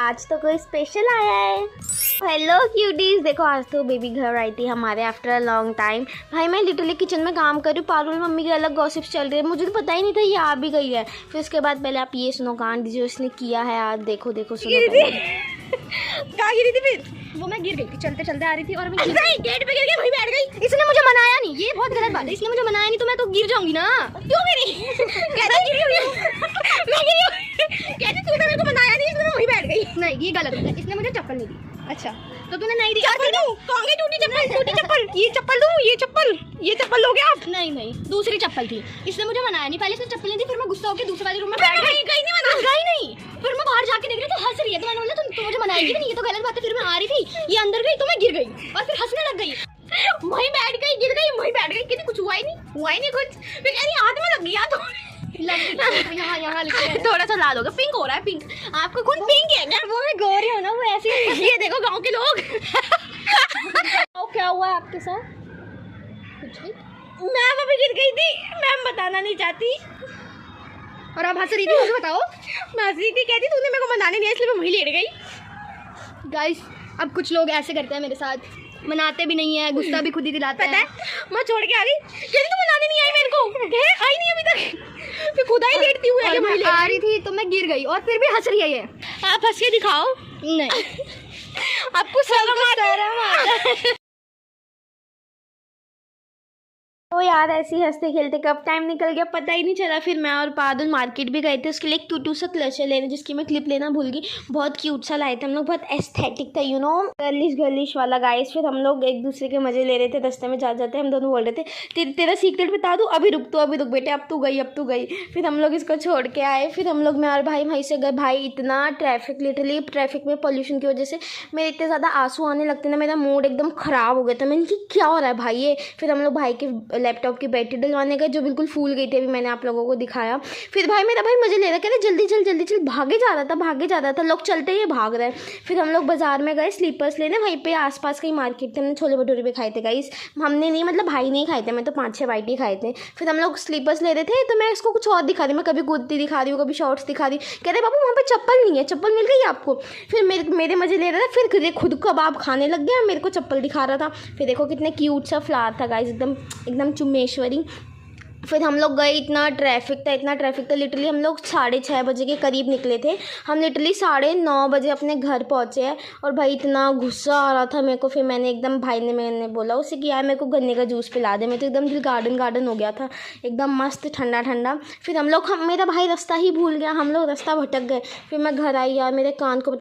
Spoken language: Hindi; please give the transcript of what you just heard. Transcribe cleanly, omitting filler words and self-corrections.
आज तो कोई स्पेशल आया है। हेलो क्यूटीज, देखो आज तो बेबी घर आई थी हमारे आफ्टर अ लॉन्ग टाइम। भाई मैं लिटरली किचन में काम कर रही हूँ, पारुल मम्मी के अलग गॉसिप्स चल रहे हैं, मुझे तो पता ही नहीं था ये आ भी गई है। फिर उसके बाद पहले आप ये सुनो कांड जो इसने किया है आज, देखो देखो सुनो। कहाँ गिरी थी फिर? वो मैं गिर गई थी, चलते चलते आ रही थी और मैं गेट पे गिर गई, वहीं बैठ गई। इसने मुझे मनाया नहीं, ये बहुत गलत बात है। इसने मुझे मनाया नहीं तो मैं तो गिर जाऊंगी ना। क्यों गिरी? कहती गिरी हुई मैं गिरी हुई। कहती तूने मेरे को मनाया नहीं इसलिए मैं वहीं बैठ गई। नहीं ये गलत है, इसने मुझे चप्पल नहीं दी। अच्छा तो तूने नहीं दी। चप्पल दूं? कौन गई टूटी चप्पल? टूटी चप्पल? ये चप्पल दूं? ये चप्पल लोगे आप? नहीं नहीं, दूसरी चप्पल थी। इसने मुझे मनाया नहीं, पहले इसने चप्पल नहीं दी, फिर मैं गुस्सा होकर दूसरे वाले रूम में बैठ गई। गई नहीं मना, गई नहीं। फिर मैं बाहर जाके देख रही तो हंस रही है, तो मैंने बोला तुम मुझे मनाएगी नहीं, ये तो गलत बात है। फिर मैं आ रही थी, ये अंदर गई तो मैं गिर गई और फिर हंसने लग गई। वहीं बैठ गई, गिर गई, वहीं बैठ गई। किसी कुछ हुआ ही नहीं कुछ। फिर कह रही हाथ में लग गया तो यहाँ थोड़ा सा लाल होगा, पिंक हो रहा है। पिंक आपका खून पिंक है क्या? वो मैं गोरी हूँ ना, वो ऐसे ये देखो गांव के लोग। क्या हुआ है आपके साथ? कुछ नहीं, मैम अभी गिर गई थी, मैम बताना नहीं चाहती। और आप हंस रही थी, मुझे बताओ। मैं हंस रही थी, कहती तूने मेरे को मनाने नहीं इसलिए मैं वहीं लेट गई। गाइस अब कुछ लोग ऐसे करते हैं मेरे साथ, मनाते भी नहीं है, गुस्सा भी खुद ही दिलाते हैं। पता है मैं छोड़ के आ रही, कहती तू मनाने नहीं आई मेरे को। आई नहीं अभी तक, फिर खुद ही लेटती हुई आ रही थी तो मैं गिर गई और फिर भी हंस रही है ये। आप हंस के दिखाओ। नहीं आपको शर्म आता है। तो यार ऐसे ही हंसते खेलते कब टाइम निकल गया पता ही नहीं चला। फिर मैं और पारुल मार्केट भी गए थे, उसके लिए एक टूटू सा क्लचर लेने, जिसकी मैं क्लिप लेना भूल गई। बहुत क्यूट सा लाए थे हम लोग, बहुत एस्थेटिक था, यू नो, गर्लिश वाला गाइस। फिर हम लोग एक दूसरे के मजे ले रहे थे, रास्ते में जाते हम दोनों बोल रहे थे तेरा सीक्रेट बता दूँ? अभी रुक बेटे, अब तू गई। फिर हम लोग इसको छोड़ के आए। फिर हम लोग मैं और भाई वहीं से गए। भाई इतना ट्रैफिक, लिटरली ट्रैफिक में पॉल्यूशन की वजह से मेरे इतने ज़्यादा आंसू आने लगते ना, मेरा मूड एकदम ख़राब हो गया था। मैंने कि क्या हो रहा है भाई ये। फिर हम लोग भाई के लैपटॉप की बैटरी डलवाने गए, जो बिल्कुल फूल गई थी, अभी मैंने आप लोगों को दिखाया। फिर मेरा भाई मजे ले रहा, कह रहे जल्दी चल, भागे जा रहा था, लोग चलते ही भाग रहे हैं। फिर हम लोग बाजार में गए स्लीपर्स लेने, वहीं पे आसपास कहीं मार्केट थे, हमने छोले भटूरे भी खाए थे गाइस। हमने नहीं, मतलब भाई नहीं खाए थे, मैं तो 5-6 बाइट ही खाए थे। फिर हम लोग स्लीपर्स ले रहे थे तो मैं इसको कुछ और दिखा रही, मैं कभी कुर्ती दिखा रही हूँ, कभी शॉर्ट्स दिखा रही। कह रहे बाबू वहाँ पे चप्पल नहीं है, चप्पल मिल गई आपको? फिर मेरे मजे ले रहा था। फिर खुद कबाब खाने लग गया, मेरे को चप्पल दिखा रहा था। फिर देखो कितने क्यूट सा फ्लावर था गाइस, एकदम चुम्मेश्वरी। फिर हम लोग गए, इतना ट्रैफिक था, लिटरली हम लोग 6:30 बजे के करीब निकले थे। हम लिटरली 9:30 बजे अपने घर पहुँचे हैं। और भाई इतना गुस्सा आ रहा था मेरे को। फिर मैंने बोला उसे कि यार मेरे को गन्ने का जूस पिला दे। मैं तो एकदम दिल गार्डन हो गया था, एकदम मस्त ठंडा। फिर मेरा भाई रास्ता ही भूल गया, हम लोग रास्ता भटक गए। फिर मैं घर आई यार, मेरे कान को